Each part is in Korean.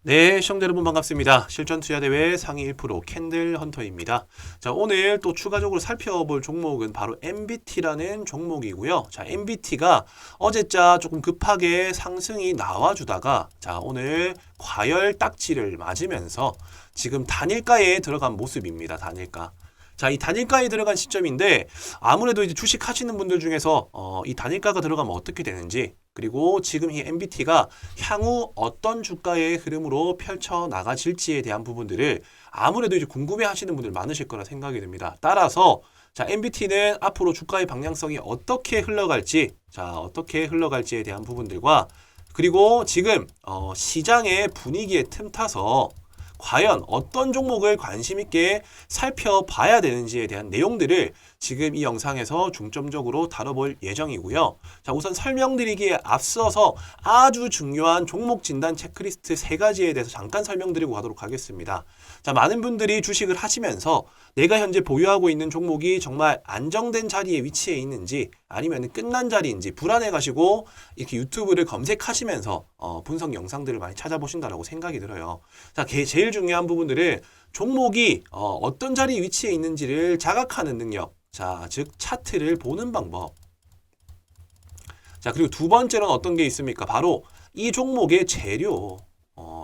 네, 시청자 여러분 반갑습니다. 실전투자대회 상위 1% 캔들 헌터입니다. 자, 오늘 또 추가적으로 살펴볼 종목은 바로 MBT라는 종목이고요. 자, MBT가 어제자 조금 급하게 상승이 나와주다가 자, 오늘 과열 딱지를 맞으면서 지금 단일가에 들어간 모습입니다. 단일가. 자, 이 단일가에 들어간 시점인데 아무래도 이제 주식 하시는 분들 중에서 이 단일가가 들어가면 어떻게 되는지 그리고 지금 이 MBT가 향후 어떤 주가의 흐름으로 펼쳐 나가질지에 대한 부분들을 아무래도 이제 궁금해 하시는 분들 많으실 거라 생각이 듭니다. 따라서 자, MBT는 앞으로 주가의 방향성이 어떻게 흘러갈지 어떻게 흘러갈지에 대한 부분들과 그리고 지금 시장의 분위기에 틈타서 과연 어떤 종목을 관심 있게 살펴봐야 되는지에 대한 내용들을 지금 이 영상에서 중점적으로 다뤄볼 예정이고요. 자, 우선 설명드리기에 앞서서 아주 중요한 종목 진단 체크리스트 3가지에 대해서 잠깐 설명드리고 가도록 하겠습니다. 자, 많은 분들이 주식을 하시면서 내가 현재 보유하고 있는 종목이 정말 안정된 자리에 위치해 있는지 아니면 끝난 자리인지 불안해 가시고 이렇게 유튜브를 검색하시면서 분석 영상들을 많이 찾아보신다라고 생각이 들어요. 자, 제일 중요한 부분들은 종목이 어떤 자리에 위치해 있는지를 자각하는 능력. 자, 즉 차트를 보는 방법. 자, 그리고 두 번째로는 어떤 게 있습니까? 바로 이 종목의 재료.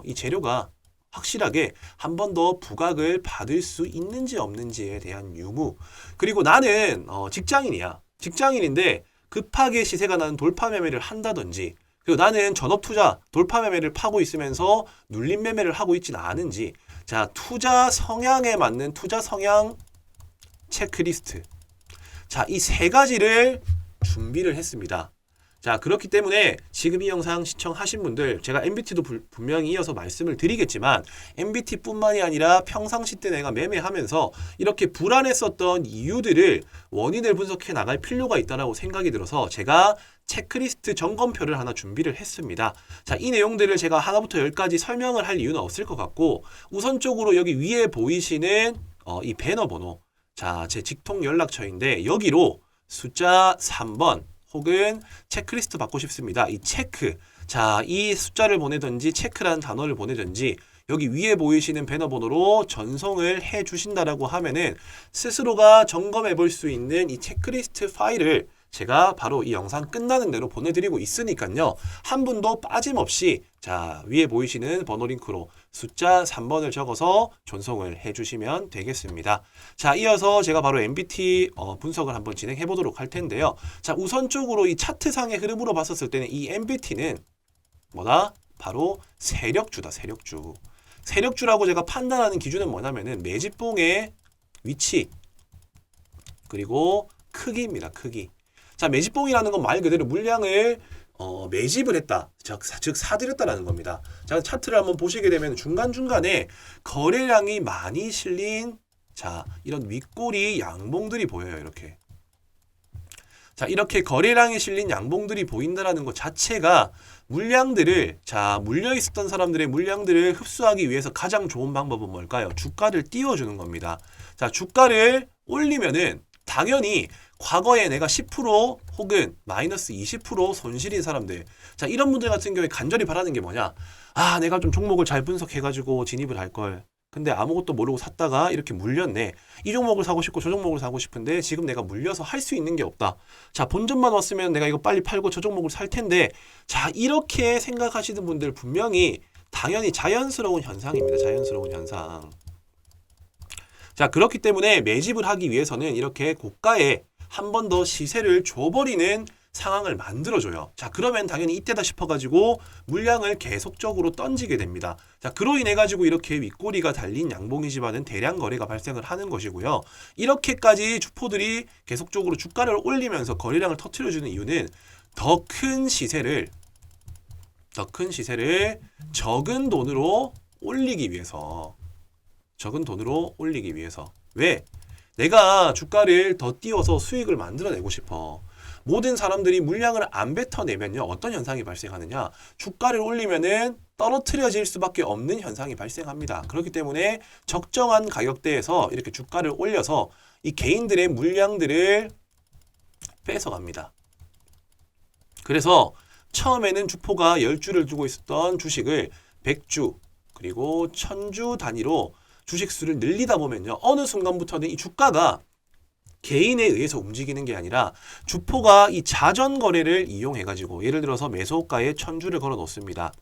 이 재료가 확실하게 한 번 더 부각을 받을 수 있는지 없는지에 대한 유무. 그리고 나는 직장인이야. 직장인인데 급하게 시세가 나는 돌파 매매를 한다든지 그리고 나는 전업 투자 돌파 매매를 파고 있으면서 눌림 매매를 하고 있지는 않은지 자, 투자 성향에 맞는 투자 성향 체크리스트. 자, 이 3가지를 준비를 했습니다. 자, 그렇기 때문에 지금 이 영상 시청하신 분들 제가 MBT도 분명히 이어서 말씀을 드리겠지만 MBT뿐만이 아니라 평상시 때 내가 매매하면서 이렇게 불안했었던 이유들을 원인을 분석해 나갈 필요가 있다고 생각이 들어서 제가 체크리스트 점검표를 하나 준비를 했습니다. 자, 이 내용들을 제가 하나부터 10까지 설명을 할 이유는 없을 것 같고 우선적으로 여기 위에 보이시는 이 배너 번호 자, 제 직통 연락처인데 여기로 숫자 3번 혹은 체크리스트 받고 싶습니다. 이 체크. 자, 이 숫자를 보내든지 체크라는 단어를 보내든지 여기 위에 보이시는 배너 번호로 전송을 해 주신다라고 하면은 스스로가 점검해 볼 수 있는 이 체크리스트 파일을 제가 바로 이 영상 끝나는 대로 보내드리고 있으니까요. 한 분도 빠짐없이 자, 위에 보이시는 번호 링크로 숫자 3번을 적어서 전송을 해주시면 되겠습니다. 자, 이어서 제가 바로 MBT 분석을 한번 진행해 보도록 할 텐데요. 자, 우선적으로 이 차트상의 흐름으로 봤었을 때는 이 MBT는 뭐다? 바로 세력주다, 세력주. 세력주라고 제가 판단하는 기준은 뭐냐면은 매집봉의 위치 그리고 크기입니다, 크기. 자, 매집봉이라는 건 말 그대로 물량을 매집을 했다. 즉 사들였다라는 겁니다. 자, 차트를 한번 보시게 되면 중간중간에 거래량이 많이 실린 자, 이런 윗꼬리 양봉들이 보여요. 이렇게. 자, 이렇게 거래량이 실린 양봉들이 보인다라는 것 자체가 물량들을 자, 물려 있었던 사람들의 물량들을 흡수하기 위해서 가장 좋은 방법은 뭘까요? 주가를 띄워주는 겁니다. 자, 주가를 올리면은 당연히 과거에 내가 10% 혹은 마이너스 20% 손실인 사람들 자, 이런 분들 같은 경우에 간절히 바라는 게 뭐냐? 아, 내가 좀 종목을 잘 분석해가지고 진입을 할 걸. 근데 아무것도 모르고 샀다가 이렇게 물렸네. 이 종목을 사고 싶고 저 종목을 사고 싶은데 지금 내가 물려서 할 수 있는 게 없다. 자, 본전만 왔으면 내가 이거 빨리 팔고 저 종목을 살 텐데 자, 이렇게 생각하시는 분들 분명히 당연히 자연스러운 현상입니다. 자연스러운 현상. 자, 그렇기 때문에 매집을 하기 위해서는 이렇게 고가에 한 번 더 시세를 줘버리는 상황을 만들어줘요. 자, 그러면 당연히 이때다 싶어가지고 물량을 계속적으로 던지게 됩니다. 자, 그로 인해가지고 이렇게 윗꼬리가 달린 양봉이 집안은 대량 거래가 발생을 하는 것이고요. 이렇게까지 주포들이 계속적으로 주가를 올리면서 거래량을 터트려주는 이유는 더 큰 시세를 적은 돈으로 올리기 위해서 왜? 내가 주가를 더 띄워서 수익을 만들어내고 싶어. 모든 사람들이 물량을 안 뱉어내면요. 어떤 현상이 발생하느냐. 주가를 올리면은 떨어뜨려질 수밖에 없는 현상이 발생합니다. 그렇기 때문에 적정한 가격대에서 이렇게 주가를 올려서 이 개인들의 물량들을 뺏어갑니다. 그래서 처음에는 주포가 10주를 두고 있었던 주식을 100주, 그리고 천주 단위로 주식수를 늘리다 보면요. 어느 순간부터는 이 주가가 개인에 의해서 움직이는 게 아니라 주포가 이 자전 거래를 이용해 가지고 예를 들어서 매수 호가에 1000주를 걸어 놓습니다.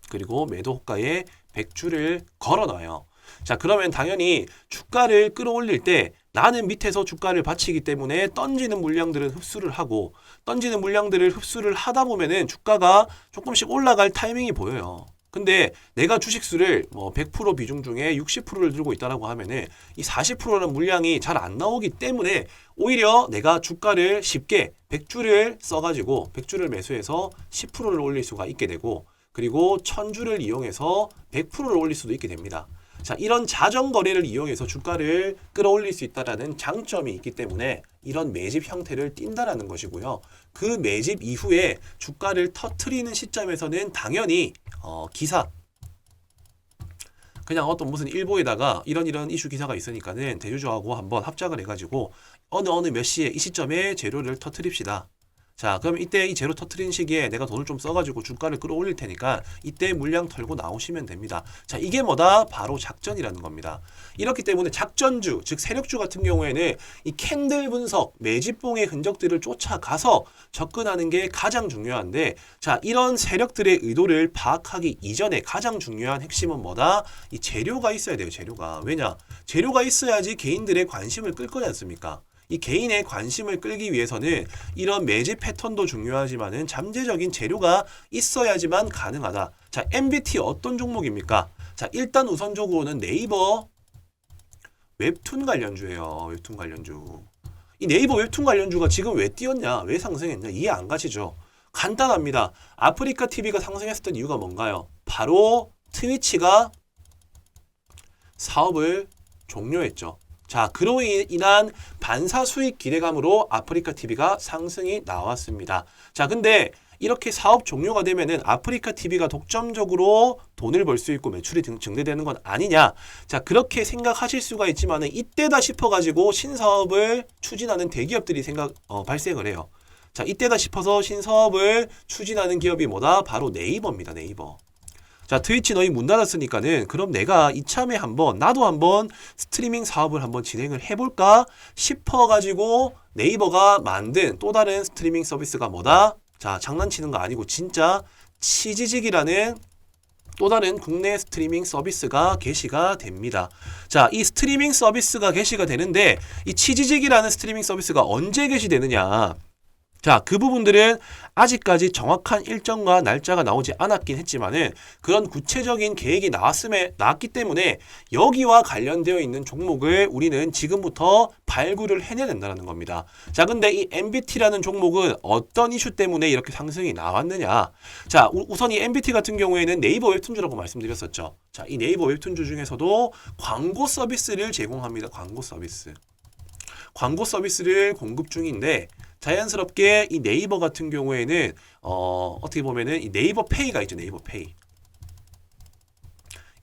그리고 매도 호가에 100주를 걸어 놔요. 자, 그러면 당연히 주가를 끌어올릴 때 나는 밑에서 주가를 받치기 때문에 던지는 물량들은 흡수를 하고 던지는 물량들을 흡수를 하다 보면은 주가가 조금씩 올라갈 타이밍이 보여요. 근데 내가 주식수를 뭐 100% 비중 중에 60%를 들고 있다라고 하면은 이 40%라는 물량이 잘 안 나오기 때문에 오히려 내가 주가를 쉽게 100주를 써가지고 100주를 매수해서 10%를 올릴 수가 있게 되고 그리고 1000주를 이용해서 100%를 올릴 수도 있게 됩니다. 자, 이런 자전 거래를 이용해서 주가를 끌어올릴 수 있다라는 장점이 있기 때문에 이런 매집 형태를 띈다라는 것이고요. 그 매집 이후에 주가를 터트리는 시점에서는 당연히 기사 그냥 어떤 무슨 일보에다가 이런 이슈 기사가 있으니까는 대주주하고 한번 합작을 해가지고 어느 몇 시에 이 시점에 재료를 터트립시다. 자, 그럼 이때 이 재료 터트리는 시기에 내가 돈을 좀 써가지고 주가를 끌어올릴 테니까 이때 물량 털고 나오시면 됩니다. 자, 이게 뭐다? 바로 작전이라는 겁니다. 이렇기 때문에 작전주, 즉 세력주 같은 경우에는 이 캔들 분석, 매집봉의 흔적들을 쫓아가서 접근하는 게 가장 중요한데 자, 이런 세력들의 의도를 파악하기 이전에 가장 중요한 핵심은 뭐다? 이 재료가 있어야 돼요, 재료가. 왜냐? 재료가 있어야지 개인들의 관심을 끌 거지 않습니까? 이 개인의 관심을 끌기 위해서는 이런 매집 패턴도 중요하지만은 잠재적인 재료가 있어야지만 가능하다. 자, MBT 어떤 종목입니까? 자, 일단 우선적으로는 네이버 웹툰 관련주예요. 웹툰 관련주. 이 네이버 웹툰 관련주가 지금 왜 뛰었냐? 왜 상승했냐? 이해 안 가시죠? 간단합니다. 아프리카 TV가 상승했었던 이유가 뭔가요? 바로 트위치가 사업을 종료했죠. 자, 그로 인한 반사 수익 기대감으로 아프리카 TV가 상승이 나왔습니다. 자, 근데 이렇게 사업 종료가 되면은 아프리카 TV가 독점적으로 돈을 벌 수 있고 매출이 증대되는 건 아니냐? 자, 그렇게 생각하실 수가 있지만은 이때다 싶어가지고 신사업을 추진하는 대기업들이 발생을 해요. 자, 이때다 싶어서 신사업을 추진하는 기업이 뭐다? 바로 네이버입니다. 네이버. 자, 트위치 너희 문 닫았으니까는 그럼 내가 이참에 나도 한번 스트리밍 사업을 한번 진행을 해볼까 싶어가지고 네이버가 만든 또 다른 스트리밍 서비스가 뭐다? 자, 장난치는 거 아니고 진짜 치지직이라는 또 다른 국내 스트리밍 서비스가 게시가 됩니다. 자, 이 스트리밍 서비스가 게시가 되는데 이 치지직이라는 스트리밍 서비스가 언제 게시되느냐? 자, 그 부분들은 아직까지 정확한 일정과 날짜가 나오지 않았긴 했지만은 그런 구체적인 계획이 나왔기 때문에 여기와 관련되어 있는 종목을 우리는 지금부터 발굴을 해내야 된다는 겁니다. 자, 근데 이 MBT라는 종목은 어떤 이슈 때문에 이렇게 상승이 나왔느냐? 자, 우선 이 MBT 같은 경우에는 네이버 웹툰주라고 말씀드렸었죠. 자, 이 네이버 웹툰주 중에서도 광고 서비스를 제공합니다. 광고 서비스. 광고 서비스를 공급 중인데 자연스럽게 이 네이버 같은 경우에는 어떻게 보면은 이 네이버 페이가 있죠. 네이버 페이.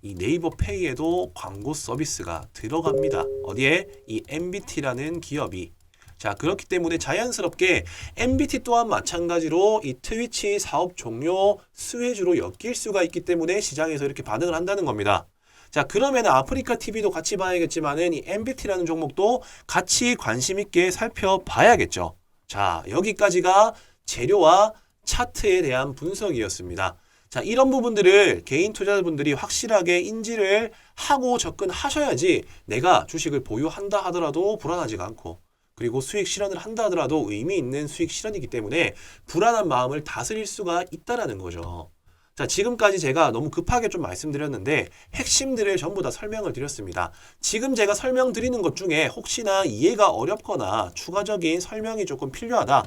이 네이버 페이에도 광고 서비스가 들어갑니다. 어디에? 이 MBT라는 기업이. 자, 그렇기 때문에 자연스럽게 MBT 또한 마찬가지로 이 트위치 사업 종료 수혜주로 엮일 수가 있기 때문에 시장에서 이렇게 반응을 한다는 겁니다. 자, 그러면 아프리카 TV도 같이 봐야겠지만은 이 MBT라는 종목도 같이 관심 있게 살펴봐야겠죠. 자, 여기까지가 재료와 차트에 대한 분석이었습니다. 자, 이런 부분들을 개인 투자자분들이 확실하게 인지를 하고 접근하셔야지 내가 주식을 보유한다 하더라도 불안하지가 않고 그리고 수익 실현을 한다 하더라도 의미 있는 수익 실현이기 때문에 불안한 마음을 다스릴 수가 있다라는 거죠. 자, 지금까지 제가 너무 급하게 좀 말씀드렸는데 핵심들을 전부 다 설명을 드렸습니다. 지금 제가 설명드리는 것 중에 혹시나 이해가 어렵거나 추가적인 설명이 조금 필요하다,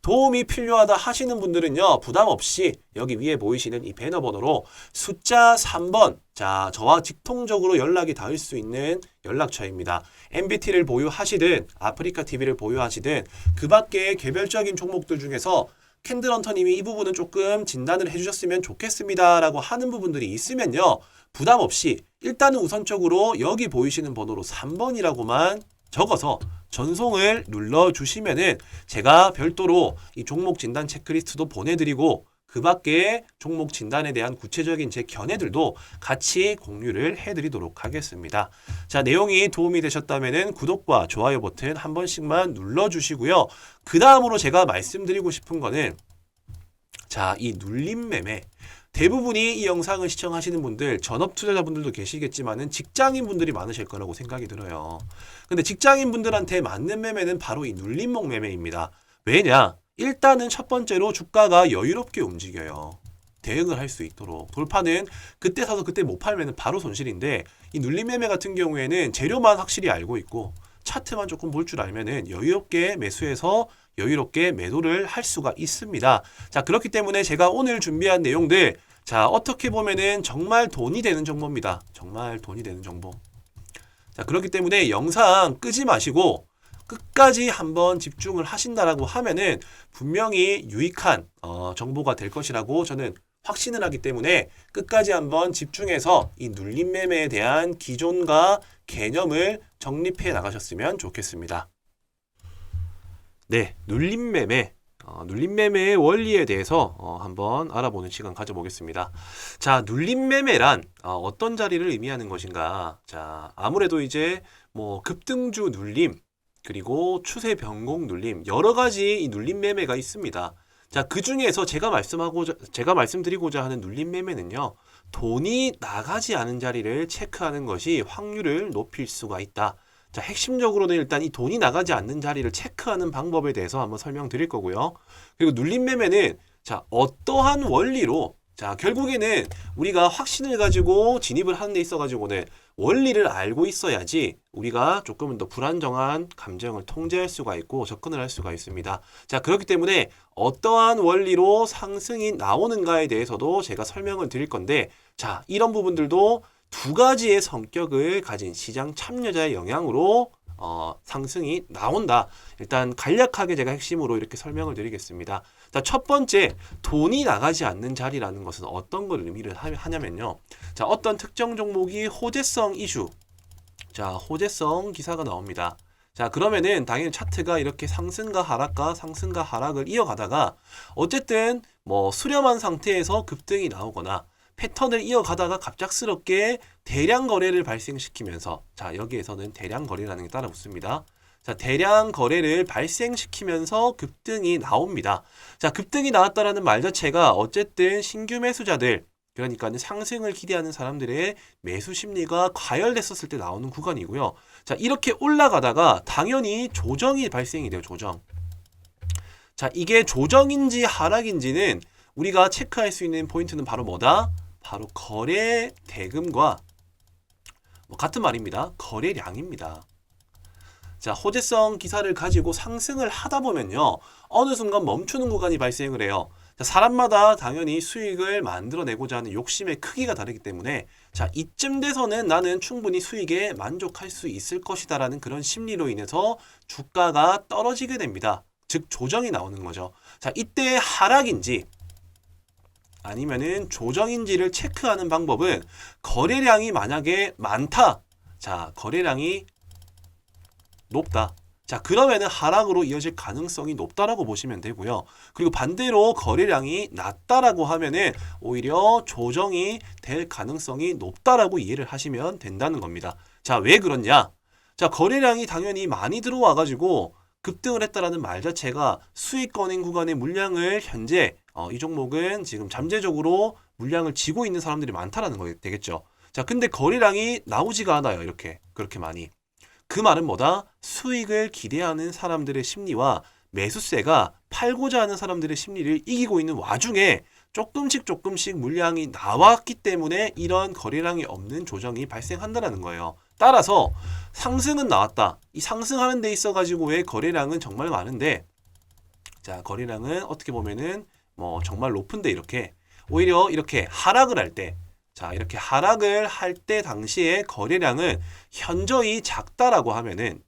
도움이 필요하다 하시는 분들은요, 부담 없이 여기 위에 보이시는 이 배너 번호로 숫자 3번, 자, 저와 직통적으로 연락이 닿을 수 있는 연락처입니다. MBT를 보유하시든 아프리카 TV를 보유하시든 그 밖에 개별적인 종목들 중에서 캔들헌터님이 이 부분은 조금 진단을 해주셨으면 좋겠습니다 라고 하는 부분들이 있으면요, 부담 없이 일단은 우선적으로 여기 보이시는 번호로 3번이라고만 적어서 전송을 눌러주시면은 제가 별도로 이 종목 진단 체크리스트도 보내드리고 그 밖에 종목 진단에 대한 구체적인 제 견해들도 같이 공유를 해드리도록 하겠습니다. 자, 내용이 도움이 되셨다면 구독과 좋아요 버튼 한 번씩만 눌러주시고요. 그 다음으로 제가 말씀드리고 싶은 거는 자, 이 눌림 매매. 대부분이 이 영상을 시청하시는 분들, 전업 투자자분들도 계시겠지만은 직장인 분들이 많으실 거라고 생각이 들어요. 근데 직장인 분들한테 맞는 매매는 바로 이 눌림목 매매입니다. 왜냐? 일단은 첫 번째로 주가가 여유롭게 움직여요. 대응을 할 수 있도록. 돌파는 그때 사서 그때 못 팔면 바로 손실인데 이 눌림 매매 같은 경우에는 재료만 확실히 알고 있고 차트만 조금 볼 줄 알면은 여유롭게 매수해서 여유롭게 매도를 할 수가 있습니다. 자, 그렇기 때문에 제가 오늘 준비한 내용들, 자, 어떻게 보면은 정말 돈이 되는 정보입니다. 정말 돈이 되는 정보. 자, 그렇기 때문에 영상 끄지 마시고 끝까지 한번 집중을 하신다라고 하면은 분명히 유익한 정보가 될 것이라고 저는 확신을 하기 때문에 끝까지 한번 집중해서 이 눌림 매매에 대한 기존과 개념을 정립해 나가셨으면 좋겠습니다. 네, 눌림 매매. 눌림 매매의 원리에 대해서 한번 알아보는 시간 가져보겠습니다. 자, 눌림 매매란 어떤 자리를 의미하는 것인가? 자, 아무래도 이제 뭐 급등주 눌림, 그리고 추세 변곡 눌림, 여러 가지 이 눌림 매매가 있습니다. 자, 그 중에서 제가 말씀드리고자 하는 눌림 매매는요, 돈이 나가지 않은 자리를 체크하는 것이 확률을 높일 수가 있다. 자, 핵심적으로는 일단 이 돈이 나가지 않는 자리를 체크하는 방법에 대해서 한번 설명드릴 거고요. 그리고 눌림 매매는 자, 어떠한 원리로 자, 결국에는 우리가 확신을 가지고 진입을 하는 데 있어 가지고는 원리를 알고 있어야지 우리가 조금은 더 불안정한 감정을 통제할 수가 있고 접근을 할 수가 있습니다. 자, 그렇기 때문에 어떠한 원리로 상승이 나오는가에 대해서도 제가 설명을 드릴 건데, 자, 이런 부분들도 두 가지의 성격을 가진 시장 참여자의 영향으로 상승이 나온다. 일단 간략하게 제가 핵심으로 이렇게 설명을 드리겠습니다. 자, 첫 번째, 돈이 나가지 않는 자리라는 것은 어떤 걸 의미를 하냐면요. 자, 어떤 특정 종목이 호재성 이슈, 자, 호재성 기사가 나옵니다. 자, 그러면은 당연히 차트가 이렇게 상승과 하락을 이어가다가 어쨌든 뭐 수렴한 상태에서 급등이 나오거나 패턴을 이어가다가 갑작스럽게 대량 거래를 발생시키면서, 자, 여기에서는 대량 거래라는 게 따라 붙습니다. 자, 대량 거래를 발생시키면서 급등이 나옵니다. 자, 급등이 나왔다라는 말 자체가 어쨌든 신규 매수자들, 그러니까 상승을 기대하는 사람들의 매수 심리가 과열됐었을 때 나오는 구간이고요. 자, 이렇게 올라가다가 당연히 조정이 발생이 돼요. 조정. 자, 이게 조정인지 하락인지는 우리가 체크할 수 있는 포인트는 바로 뭐다? 바로 거래 대금과 같은 말입니다. 거래량입니다. 자, 호재성 기사를 가지고 상승을 하다 보면요, 어느 순간 멈추는 구간이 발생을 해요. 자, 사람마다 당연히 수익을 만들어내고자 하는 욕심의 크기가 다르기 때문에, 자, 이쯤 돼서는 나는 충분히 수익에 만족할 수 있을 것이다 라는 그런 심리로 인해서 주가가 떨어지게 됩니다. 즉 조정이 나오는 거죠. 자, 이때 하락인지 아니면은 조정인지를 체크하는 방법은 거래량이 만약에 많다. 자, 거래량이 높다. 자, 그러면은 하락으로 이어질 가능성이 높다라고 보시면 되고요. 그리고 반대로 거래량이 낮다라고 하면은 오히려 조정이 될 가능성이 높다라고 이해를 하시면 된다는 겁니다. 자, 왜 그러냐? 자, 거래량이 당연히 많이 들어와 가지고 급등을 했다라는 말 자체가 수익권인 구간의 물량을 현재 이 종목은 지금 잠재적으로 물량을 쥐고 있는 사람들이 많다라는 거 되겠죠. 자, 근데 거래량이 나오지가 않아요. 이렇게 그렇게 많이. 그 말은 뭐다? 수익을 기대하는 사람들의 심리와 매수세가 팔고자 하는 사람들의 심리를 이기고 있는 와중에 조금씩 물량이 나왔기 때문에 이런 거래량이 없는 조정이 발생한다는 거예요. 따라서 상승은 나왔다. 이 상승하는 데 있어 가지고의 거래량은 정말 많은데, 자, 거래량은 어떻게 보면은 뭐 정말 높은데 이렇게 오히려 이렇게 하락을 할 때, 자, 이렇게 하락을 할 때 당시에 거래량은 현저히 작다라고 하면은,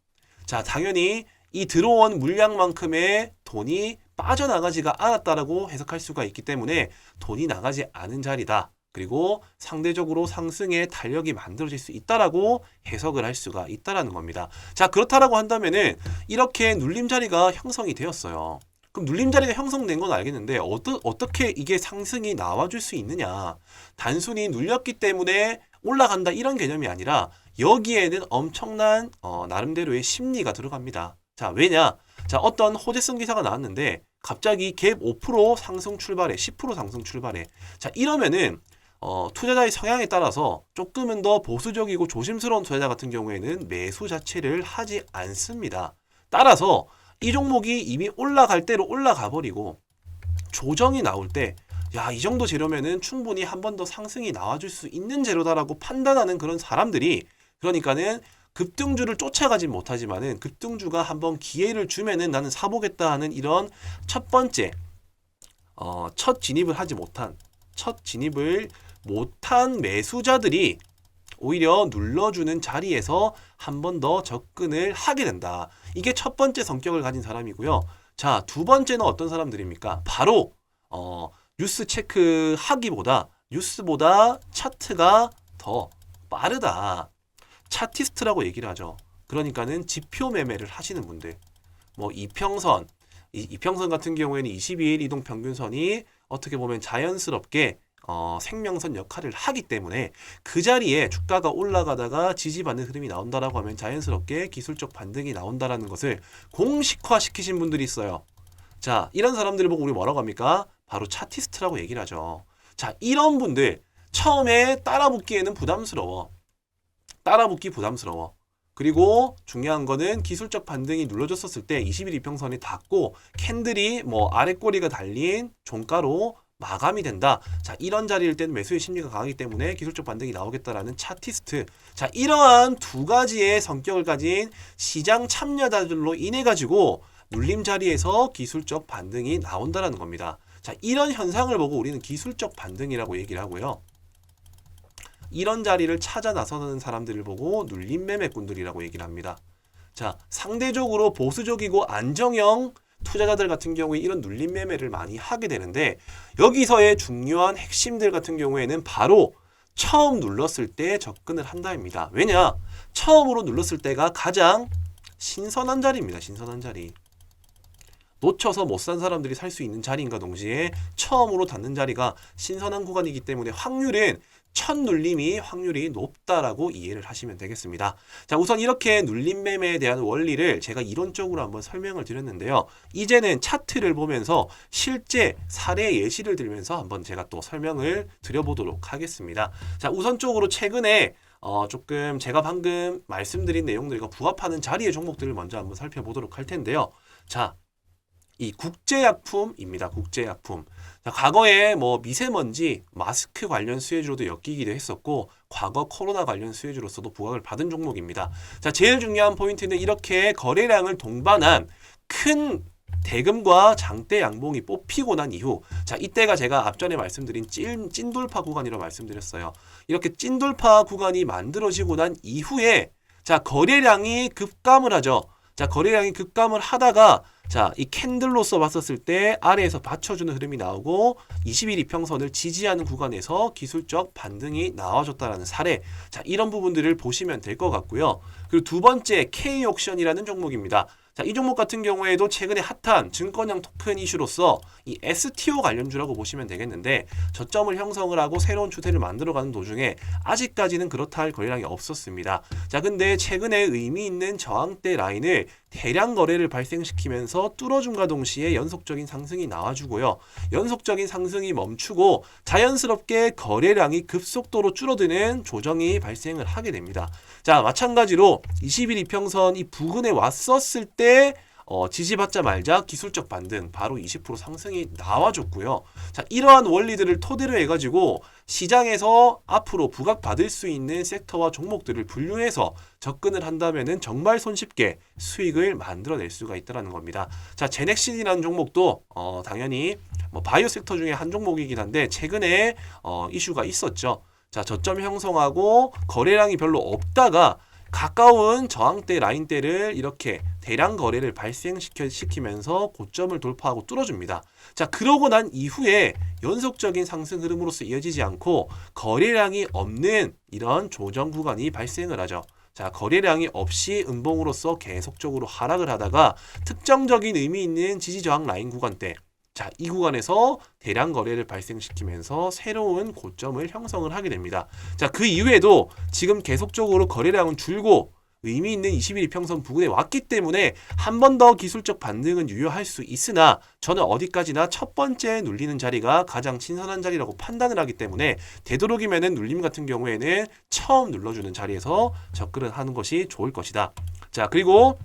자, 당연히 이 들어온 물량만큼의 돈이 빠져나가지가 않았다라고 해석할 수가 있기 때문에 돈이 나가지 않은 자리다. 그리고 상대적으로 상승의 탄력이 만들어질 수 있다라고 해석을 할 수가 있다라는 겁니다. 자, 그렇다라고 한다면은 이렇게 눌림 자리가 형성이 되었어요. 그럼 눌림 자리가 형성된 건 알겠는데 어떻게 이게 상승이 나와줄 수 있느냐. 단순히 눌렸기 때문에 올라간다 이런 개념이 아니라 여기에는 엄청난 나름대로의 심리가 들어갑니다. 자, 왜냐? 자, 어떤 호재성 기사가 나왔는데 갑자기 갭 5% 상승 출발해, 10% 상승 출발해. 자, 이러면은 투자자의 성향에 따라서 조금은 더 보수적이고 조심스러운 투자자 같은 경우에는 매수 자체를 하지 않습니다. 따라서 이 종목이 이미 올라갈 대로 올라가 버리고 조정이 나올 때 야, 이 정도 재료면은 충분히 한 번 더 상승이 나와줄 수 있는 재료다라고 판단하는 그런 사람들이, 그러니까는 급등주를 쫓아가진 못하지만은 급등주가 한번 기회를 주면은 나는 사보겠다 하는 이런 첫 번째 첫 진입을 못한 매수자들이 오히려 눌러주는 자리에서 한 번 더 접근을 하게 된다. 이게 첫 번째 성격을 가진 사람이고요. 자, 두 번째는 어떤 사람들입니까? 바로 뉴스 체크하기보다 뉴스보다 차트가 더 빠르다. 차티스트라고 얘기를 하죠. 그러니까는 지표 매매를 하시는 분들. 뭐 이평선 같은 경우에는 22일 이동 평균선이 어떻게 보면 자연스럽게 생명선 역할을 하기 때문에 그 자리에 주가가 올라가다가 지지받는 흐름이 나온다라고 하면 자연스럽게 기술적 반등이 나온다라는 것을 공식화 시키신 분들이 있어요. 자, 이런 사람들을 보고 우리 뭐라고 합니까? 바로 차티스트라고 얘기를 하죠. 자, 이런 분들 처음에 따라붙기에는 부담스러워. 그리고 중요한 거는 기술적 반등이 눌러졌었을 때 20일 이평선이 닿고 캔들이 아래 꼬리가 달린 종가로 마감이 된다. 자, 이런 자리일 때는 매수의 심리가 강하기 때문에 기술적 반등이 나오겠다라는 차티스트. 자, 이러한 두 가지의 성격을 가진 시장 참여자들로 인해 가지고 눌림 자리에서 기술적 반등이 나온다라는 겁니다. 자, 이런 현상을 보고 우리는 기술적 반등이라고 얘기를 하고요. 이런 자리를 찾아 나서는 사람들을 보고 눌림 매매꾼들이라고 얘기를 합니다. 자, 상대적으로 보수적이고 안정형 투자자들 같은 경우에 이런 눌림 매매를 많이 하게 되는데 여기서의 중요한 핵심들 같은 경우에는 바로 처음 눌렀을 때 접근을 한다입니다. 왜냐? 처음으로 눌렀을 때가 가장 신선한 자리입니다. 신선한 자리. 놓쳐서 못 산 사람들이 살 수 있는 자리인가 동시에 처음으로 닿는 자리가 신선한 구간이기 때문에 첫 눌림이 확률이 높다라고 이해를 하시면 되겠습니다. 자, 우선 이렇게 눌림 매매에 대한 원리를 제가 이론적으로 한번 설명을 드렸는데요. 이제는 차트를 보면서 실제 사례 예시를 들면서 한번 제가 또 설명을 드려보도록 하겠습니다. 자, 우선적으로 최근에 조금 제가 방금 말씀드린 내용들과 부합하는 자리의 종목들을 먼저 한번 살펴보도록 할 텐데요. 자, 이 국제약품입니다. 국제약품. 자, 과거에 미세먼지, 마스크 관련 수혜주로도 엮이기도 했었고 과거 코로나 관련 수혜주로서도 부각을 받은 종목입니다. 자, 제일 중요한 포인트는 이렇게 거래량을 동반한 큰 대금과 장대 양봉이 뽑히고 난 이후, 자, 이때가 제가 앞전에 말씀드린 찐돌파 구간이라고 말씀드렸어요. 이렇게 찐돌파 구간이 만들어지고 난 이후에 자, 거래량이 급감을 하죠. 자, 거래량이 급감을 하다가 자, 이 캔들로서 봤었을 때 아래에서 받쳐주는 흐름이 나오고 20일 이평선을 지지하는 구간에서 기술적 반등이 나와줬다라는 사례. 자, 이런 부분들을 보시면 될 것 같고요. 그리고 두 번째 K옥션이라는 종목입니다. 자, 이 종목 같은 경우에도 최근에 핫한 증권형 토큰 이슈로서 이 STO 관련주라고 보시면 되겠는데 저점을 형성을 하고 새로운 추세를 만들어가는 도중에 아직까지는 그렇다 할 거래량이 없었습니다. 자, 근데 최근에 의미 있는 저항대 라인을 대량 거래를 발생시키면서 뚫어줌과 동시에 연속적인 상승이 나와주고요. 연속적인 상승이 멈추고 자연스럽게 거래량이 급속도로 줄어드는 조정이 발생을 하게 됩니다. 자, 마찬가지로 20일 이평선 이 부근에 왔었을 때 지지받자 말자 기술적 반등 바로 20% 상승이 나와줬고요. 자, 이러한 원리들을 토대로 해가지고 시장에서 앞으로 부각받을 수 있는 섹터와 종목들을 분류해서 접근을 한다면은 정말 손쉽게 수익을 만들어낼 수가 있다는 겁니다. 자, 제넥신이라는 종목도 당연히 바이오 섹터 중에 한 종목이긴 한데 최근에 이슈가 있었죠. 자, 저점 형성하고 거래량이 별로 없다가 가까운 저항대 라인대를 이렇게 대량 거래를 발생시키면서 고점을 돌파하고 뚫어줍니다. 자, 그러고 난 이후에 연속적인 상승 흐름으로서 이어지지 않고 거래량이 없는 이런 조정 구간이 발생을 하죠. 자, 거래량이 없이 음봉으로서 계속적으로 하락을 하다가 특정적인 의미 있는 지지저항 라인 구간대, 자, 이 구간에서 대량 거래를 발생시키면서 새로운 고점을 형성을 하게 됩니다. 자, 그 이후에도 지금 계속적으로 거래량은 줄고 의미 있는 21 이평선 부근에 왔기 때문에 한 번 더 기술적 반등은 유효할 수 있으나 저는 어디까지나 첫 번째 눌리는 자리가 가장 신선한 자리라고 판단을 하기 때문에 되도록이면은 눌림 같은 경우에는 처음 눌러주는 자리에서 접근을 하는 것이 좋을 것이다. 자, 그리고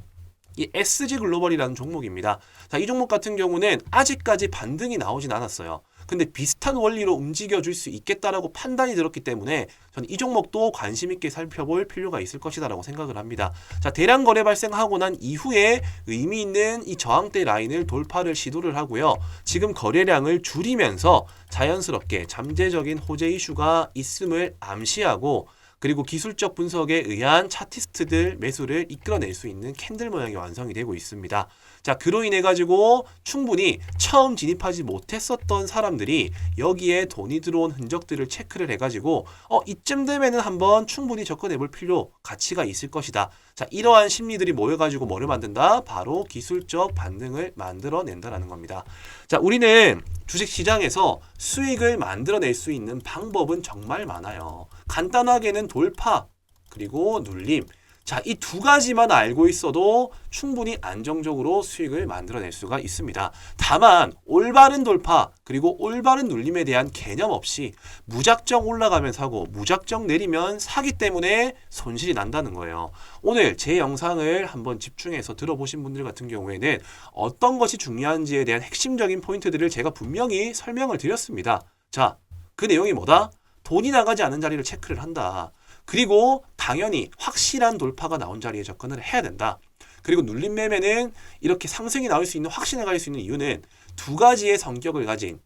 이 SG 글로벌이라는 종목입니다. 자, 이 종목 같은 경우는 아직까지 반등이 나오진 않았어요. 근데 비슷한 원리로 움직여줄 수 있겠다라고 판단이 들었기 때문에 저는 이 종목도 관심 있게 살펴볼 필요가 있을 것이다라고 생각을 합니다. 자, 대량 거래 발생하고 난 이후에 의미 있는 이 저항대 라인을 돌파를 시도를 하고요. 지금 거래량을 줄이면서 자연스럽게 잠재적인 호재 이슈가 있음을 암시하고 그리고 기술적 분석에 의한 차티스트들 매수를 이끌어낼 수 있는 캔들 모양이 완성이 되고 있습니다. 자, 그로 인해 가지고 충분히 처음 진입하지 못했었던 사람들이 여기에 돈이 들어온 흔적들을 체크를 해가지고 이쯤 되면은 한번 충분히 접근해 볼 필요, 가치가 있을 것이다. 자, 이러한 심리들이 모여가지고 뭐를 만든다? 바로 기술적 반등을 만들어낸다라는 겁니다. 자, 우리는 주식시장에서 수익을 만들어낼 수 있는 방법은 정말 많아요. 간단하게는 돌파, 그리고 눌림. 자, 이 두 가지만 알고 있어도 충분히 안정적으로 수익을 만들어낼 수가 있습니다. 다만 올바른 돌파 그리고 올바른 눌림에 대한 개념 없이 무작정 올라가면 사고 무작정 내리면 사기 때문에 손실이 난다는 거예요. 오늘 제 영상을 한번 집중해서 들어보신 분들 같은 경우에는 어떤 것이 중요한지에 대한 핵심적인 포인트들을 제가 분명히 설명을 드렸습니다. 자, 그 내용이 뭐다? 돈이 나가지 않은 자리를 체크를 한다. 그리고 당연히 확실한 돌파가 나온 자리에 접근을 해야 된다. 그리고 눌림 매매는 이렇게 상승이 나올 수 있는, 확신을 가질 수 있는 이유는 두 가지의 성격을 가진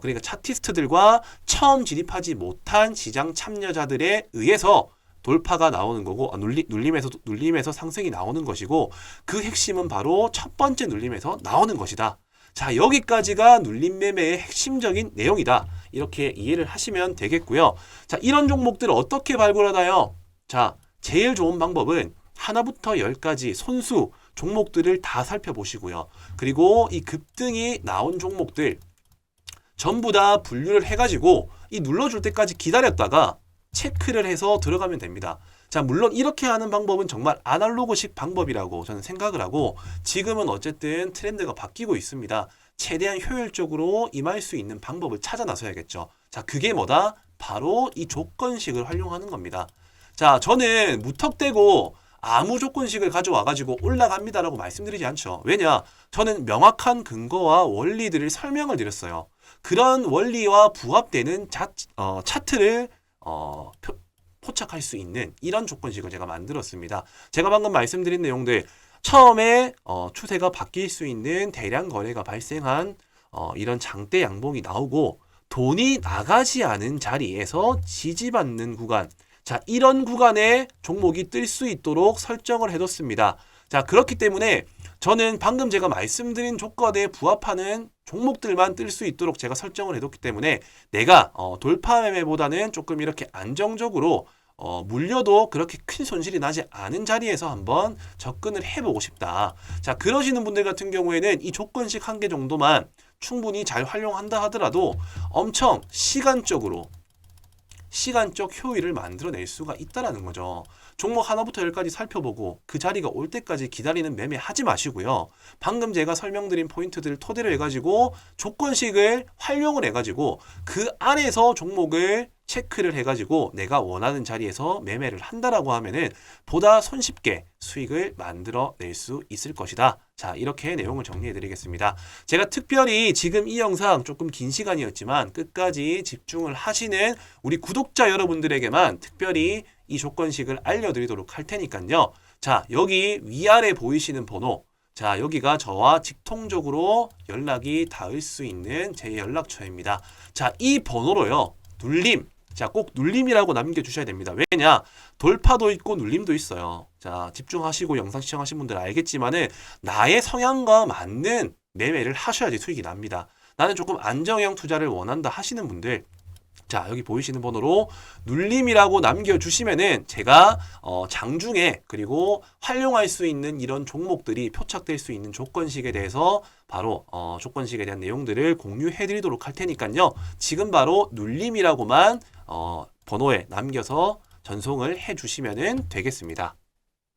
그러니까 차티스트들과 처음 진입하지 못한 시장 참여자들에 의해서 돌파가 나오는 거고 눌림에서 상승이 나오는 것이고 그 핵심은 바로 첫 번째 눌림에서 나오는 것이다. 자, 여기까지가 눌림 매매의 핵심적인 내용이다. 이렇게 이해를 하시면 되겠고요. 자, 이런 종목들을 어떻게 발굴하나요? 자, 제일 좋은 방법은 하나부터 열까지 손수 종목들을 다 살펴보시고요. 그리고 이 급등이 나온 종목들 전부 다 분류를 해가지고 이 눌러줄 때까지 기다렸다가 체크를 해서 들어가면 됩니다. 자, 물론 이렇게 하는 방법은 정말 아날로그식 방법이라고 저는 생각을 하고 지금은 어쨌든 트렌드가 바뀌고 있습니다. 최대한 효율적으로 임할 수 있는 방법을 찾아 나서야겠죠. 자, 그게 뭐다? 바로 이 조건식을 활용하는 겁니다. 자, 저는 무턱대고 아무 조건식을 가져와가지고 올라갑니다라고 말씀드리지 않죠. 왜냐? 저는 명확한 근거와 원리들을 설명을 드렸어요. 그런 원리와 부합되는 차트를 포착할 수 있는 이런 조건식을 제가 만들었습니다. 제가 방금 말씀드린 내용들 처음에 추세가 바뀔 수 있는 대량 거래가 발생한 이런 장대 양봉이 나오고 돈이 나가지 않은 자리에서 지지받는 구간, 자, 이런 구간에 종목이 뜰 수 있도록 설정을 해뒀습니다. 자, 그렇기 때문에 저는 방금 제가 말씀드린 조건에 부합하는 종목들만 뜰 수 있도록 제가 설정을 해뒀기 때문에 내가 돌파 매매보다는 조금 이렇게 안정적으로 물려도 그렇게 큰 손실이 나지 않은 자리에서 한번 접근을 해보고 싶다. 자, 그러시는 분들 같은 경우에는 이 조건식 한 개 정도만 충분히 잘 활용한다 하더라도 엄청 시간적 효율을 만들어낼 수가 있다라는 거죠. 종목 하나부터 열까지 살펴보고 그 자리가 올 때까지 기다리는 매매 하지 마시고요. 방금 제가 설명드린 포인트들을 토대로 해가지고 조건식을 활용을 해가지고 그 안에서 종목을 체크를 해가지고 내가 원하는 자리에서 매매를 한다라고 하면은 보다 손쉽게 수익을 만들어낼 수 있을 것이다. 자, 이렇게 내용을 정리해 드리겠습니다. 제가 특별히 지금 이 영상 조금 긴 시간이었지만 끝까지 집중을 하시는 우리 구독자 여러분들에게만 특별히 이 조건식을 알려드리도록 할 테니까요. 자, 여기 위아래 보이시는 번호, 자, 여기가 저와 직통적으로 연락이 닿을 수 있는 제 연락처입니다. 자, 이 번호로요, 눌림, 자, 꼭 눌림이라고 남겨주셔야 됩니다. 왜냐? 돌파도 있고 눌림도 있어요. 자, 집중하시고 영상 시청하신 분들 알겠지만은 나의 성향과 맞는 매매를 하셔야지 수익이 납니다. 나는 조금 안정형 투자를 원한다 하시는 분들, 자, 여기 보이시는 번호로 눌림이라고 남겨주시면은 제가 장중에 그리고 활용할 수 있는 이런 종목들이 표착될 수 있는 조건식에 대해서 바로 조건식에 대한 내용들을 공유해 드리도록 할 테니까요. 지금 바로 눌림이라고만 번호에 남겨서 전송을 해 주시면 되겠습니다.